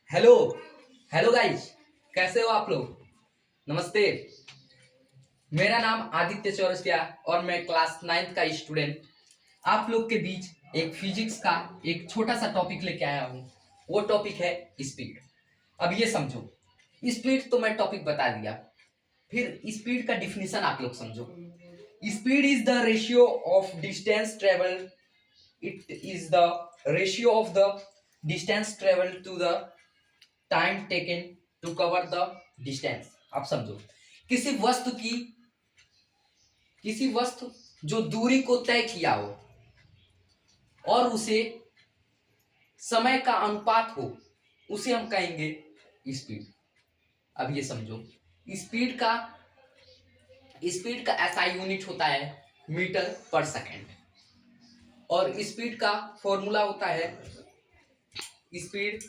Hello hello guys, कैसे हो आप लोग। नमस्ते। मेरा नाम आदित्य चौरसिया और मैं क्लास 9th का स्टूडेंट आप लोग के बीच एक फिजिक्स का एक छोटा सा टॉपिक लेके आया हूँ। वो टॉपिक है स्पीड। अब ये समझो, स्पीड तो मैं टॉपिक बता दिया, फिर स्पीड का डिफिनीशन आप लोग समझो। Speed is the ratio of distance travel, it is the ratio of the distance travel to the time taken to cover the distance. आप समझो, किसी वस्तु की किसी वस्तु जो दूरी को तय किया हो और उसे समय का अनुपात हो, उसे हम कहेंगे स्पीड। अब ये समझो, स्पीड का स्पीड का एसआई यूनिट होता है मीटर पर सेकेंड, और स्पीड का फॉर्मूला होता है speed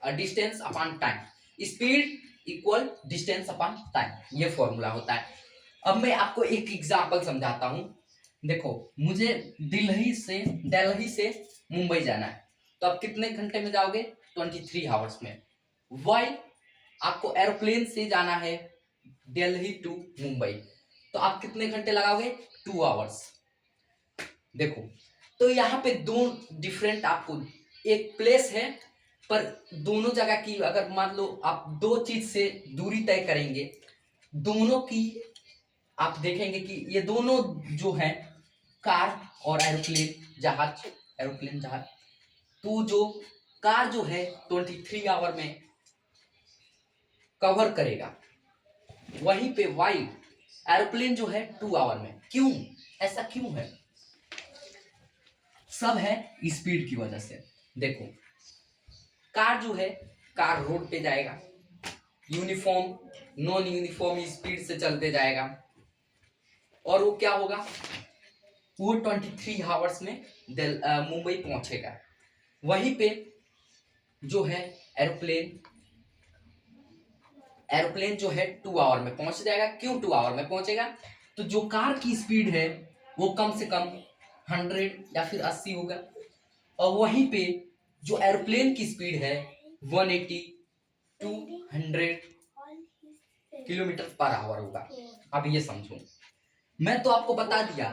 distance upon time. Speed equal distance upon time, ये फॉर्मूला होता है। अब मैं आपको एक एग्जांपल समझाता हूं। देखो, मुझे दिल्ली से मुंबई जाना है, तो आप कितने घंटे में जाओगे? 23 आवर्स में। वाई आपको एरोप्लेन से जाना है दिल्ली टू मुंबई, तो आप कितने घंटे लगाओगे? 2 आवर्स। देखो, तो यहाँ पे दो डिफरेंट, आपको एक प्लेस है, पर दोनों जगह की अगर मान लो आप दो चीज से दूरी तय करेंगे, दोनों की आप देखेंगे कि ये दोनों जो है कार और एरोप्लेन जहाज, तो जो कार जो है 23 आवर में कवर करेगा, वहीं पे वाई एरोप्लेन जो है 2 आवर में। क्यों? ऐसा क्यों है? सब है स्पीड की वजह से। देखो, कार जो है, कार रोड पे जाएगा, यूनिफॉर्म नॉन यूनिफॉर्म स्पीड से चलते जाएगा, और वो क्या होगा, वो 23 आवर्स में मुंबई पहुंचेगा। वहीं पे जो है एरोप्लेन एरोप्लेन जो है 2 आवर में पहुंच जाएगा। क्यों 2 आवर में पहुंचेगा? तो जो कार की स्पीड है वो कम से कम 100 या फिर 80 होगा, और वहीं पे जो एरोप्लेन की स्पीड है 180 टू 100 किलोमीटर पर आवर होगा। अब ये समझो, मैं तो आपको बता दिया।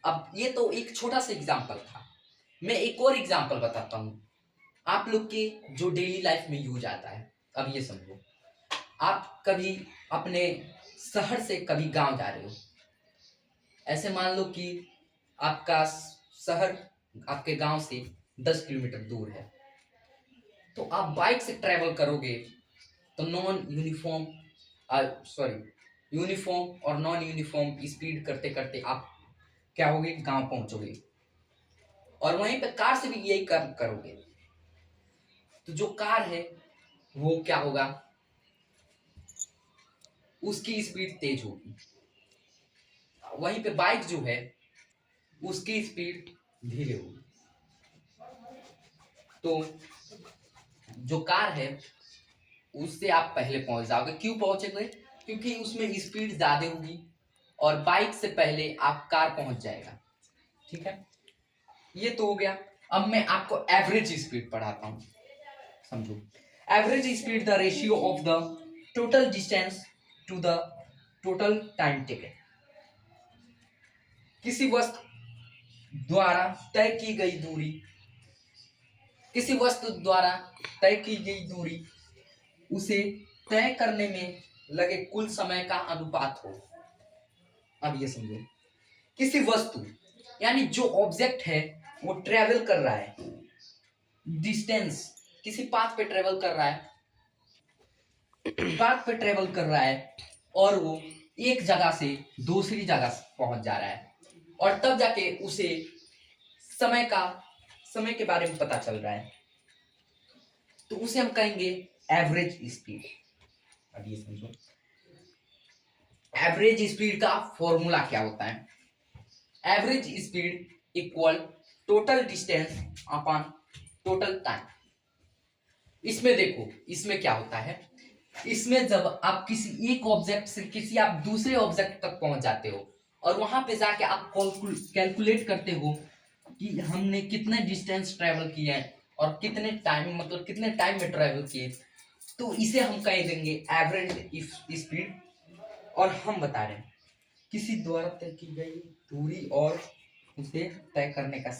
अब ये तो एक छोटा सा एग्जांपल था, मैं एक और एग्जांपल बताता हूँ आप लोग के जो डेली लाइफ में यूज आता है। अब ये समझो, आप कभी अपने शहर से कभी गांव जा रहे हो, ऐसे मान लो कि आपका शहर आपके गांव से 10 किलोमीटर दूर है, तो आप बाइक से ट्रेवल करोगे, तो यूनिफॉर्म और नॉन यूनिफॉर्म स्पीड करते करते आप क्या होगे, गांव पहुंचोगे, और वहीं पे कार से भी यही काम करोगे, तो जो कार है वो क्या होगा, उसकी स्पीड तेज होगी। वहीं पे बाइक जो है उसकी स्पीड धीरे होगी। तो जो कार है उससे आप पहले पहुंच जाओगे। क्यों पहुंचेंगे? क्योंकि उसमें स्पीड ज्यादा होगी, और बाइक से पहले आप कार पहुंच जाएगा। ठीक है, ये तो हो गया। अब मैं आपको एवरेज स्पीड पढ़ाता हूं, समझो। Average speed the ratio of the total distance to the total time taken. किसी वस्तु द्वारा तय की गई दूरी किसी वस्तु द्वारा तय की गई दूरी उसे तय करने में लगे कुल समय का अनुपात हो। अब ये समझो, किसी वस्तु यानी जो ऑब्जेक्ट है वो ट्रेवल कर रहा है, डिस्टेंस किसी पाथ पे ट्रेवल कर रहा है, और वो एक जगह से दूसरी जगह पहुंच जा रहा है, और तब जाके उसे समय के बारे में पता चल रहा है, तो उसे हम कहेंगे एवरेज स्पीड। अब ये समझो, एवरेज स्पीड का फॉर्मूला क्या होता है? Average speed equal total distance upon total time. इसमें देखो, इसमें क्या होता है, इसमें जब आप किसी एक ऑब्जेक्ट से किसी आप दूसरे ऑब्जेक्ट तक पहुंच जाते हो, और वहां पे जाके आप कैलकुलेट करते हो कि हमने कितने डिस्टेंस ट्रेवल किया है, और कितने टाइम मतलब कितने टाइम में ट्रैवल किए, तो इसे हम कह देंगे एवरेज स्पीड। और हम बता रहे हैं किसी द्वारा तय की गई दूरी और उसे तय करने का